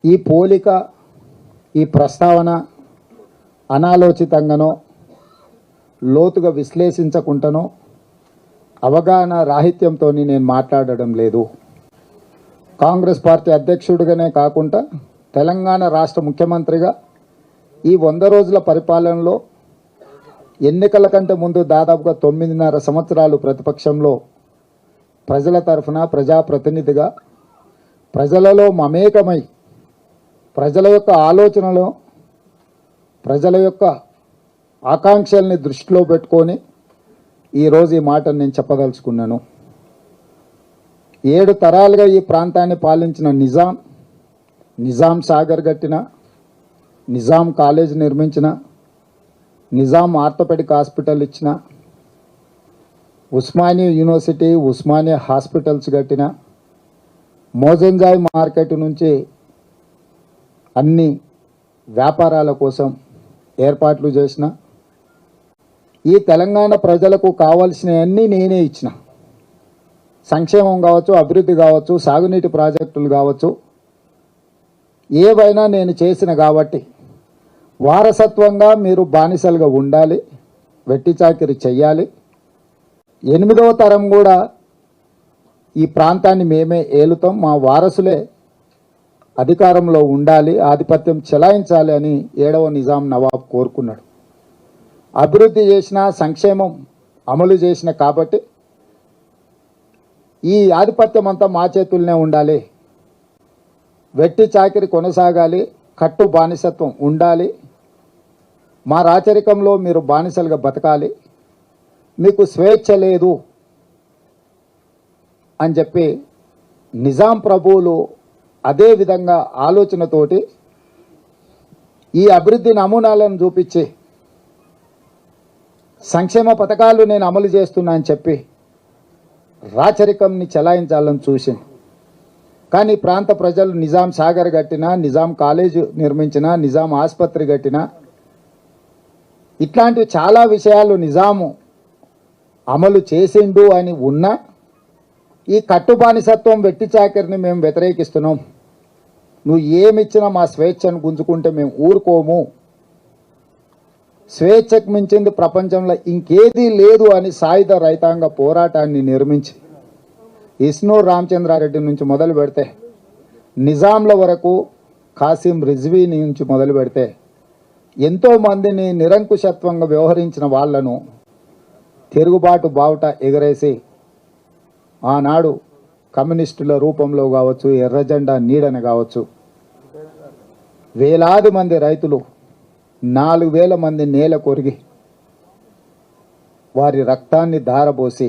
ఈ పోలిక ఈ ప్రస్తావన అనాలోచితంగానో లోతుగా విశ్లేషించకుండానో అవగాహన రాహిత్యంతో నేను మాట్లాడడం లేదు. కాంగ్రెస్ పార్టీ అధ్యక్షుడిగానే కాకుండా తెలంగాణ రాష్ట్ర ముఖ్యమంత్రిగా ఈ 100 రోజుల పరిపాలనలో ఎన్నికల కంటే ముందు దాదాపుగా 9.5 సంవత్సరాలు ప్రతిపక్షంలో ప్రజల తరఫున ప్రజాప్రతినిధిగా ప్రజలలో మమేకమై ప్రజల యొక్క ఆలోచనలు ప్రజల యొక్క ఆకాంక్షల్ని దృష్టిలో పెట్టుకొని ఈరోజు ఈ మాటను నేను చెప్పదలుచుకున్నాను. 7 తరాలుగా ఈ ప్రాంతాన్ని పాలించిన నిజాం సాగర్ కట్టిన, నిజాం కాలేజ్ నిర్మించిన, నిజాం ఆర్థోపెడిక్ హాస్పిటల్ ఇచ్చిన, ఉస్మానియా యూనివర్సిటీ ఉస్మానియా హాస్పిటల్స్ కట్టిన, మోజంజాయ్ మార్కెట్ నుంచి అన్ని వ్యాపారాల కోసం ఏర్పాట్లు చేసిన, ఈ తెలంగాణ ప్రజలకు కావాల్సినవన్నీ నేనే ఇచ్చిన. సంక్షేమం కావచ్చు, అభివృద్ధి కావచ్చు, సాగునీటి ప్రాజెక్టులు కావచ్చు, ఏవైనా నేను చేసిన కాబట్టి వారసత్వంగా మీరు బానిసలుగా ఉండాలి, వెట్టి చాకిరి చెయ్యాలి. 8వ తరం కూడా ఈ ప్రాంతాన్ని మేమే ఏలుతాం, మా వారసులే అధికారంలో ఉండాలి, ఆధిపత్యం చెలాయించాలి అని 7వ నిజాం నవాబ్ కోరుకున్నాడు. అభివృద్ధి చేసిన, సంక్షేమం అమలు చేసిన కాబట్టి ఈ ఆధిపత్యం అంతా మా చేతుల్నే ఉండాలి, వెట్టి చాకిరి కొనసాగాలి, కట్టు బానిసత్వం ఉండాలి, మా రాచరికంలో మీరు బానిసలుగా బతకాలి, మీకు స్వేచ్ఛ లేదు అని చెప్పి నిజాం ప్రభువులు అదే విధంగా ఆలోచనతోటి ఈ అభివృద్ధి నమూనాలను చూపించి సంక్షేమ పథకాలు నేను అమలు చేస్తున్నా అని చెప్పి రాచరికంని చెలాయించాలని చూసింది. కానీ ప్రాంత ప్రజలు నిజాం సాగర్ కట్టినా, నిజాం కాలేజ్ నిర్మించిన, నిజాం ఆసుపత్రి కట్టినా, ఇట్లాంటి చాలా విషయాలు నిజాము అమలు చేసిండు అని ఉన్నా ఈ కట్టుబానిసత్వం వెట్టి చాకరిని మేము వ్యతిరేకిస్తున్నాం, నువ్వు ఏమిచ్చినా మా స్వేచ్ఛను గుంజుకుంటే మేము ఊరుకోము, స్వేచ్ఛకు మించింది ప్రపంచంలో ఇంకేదీ లేదు అని సాయుధ రైతాంగ పోరాటాన్ని నిర్మించి ఇస్నూర్ రామచంద్రారెడ్డి నుంచి మొదలు పెడితే నిజాంల వరకు కాసిం రిజ్వీ నుంచి మొదలు పెడితే ఎంతోమందిని నిరంకుశత్వంగా వ్యవహరించిన వాళ్లను తిరుగుబాటు బావుట ఎగరేసి ఆనాడు కమ్యూనిస్టుల రూపంలో కావచ్చు, ఎర్రజెండా నీడన కావచ్చు, వేలాది మంది రైతులు 4,000 మంది నేల కొరిగి వారి రక్తాన్ని ధారపోసి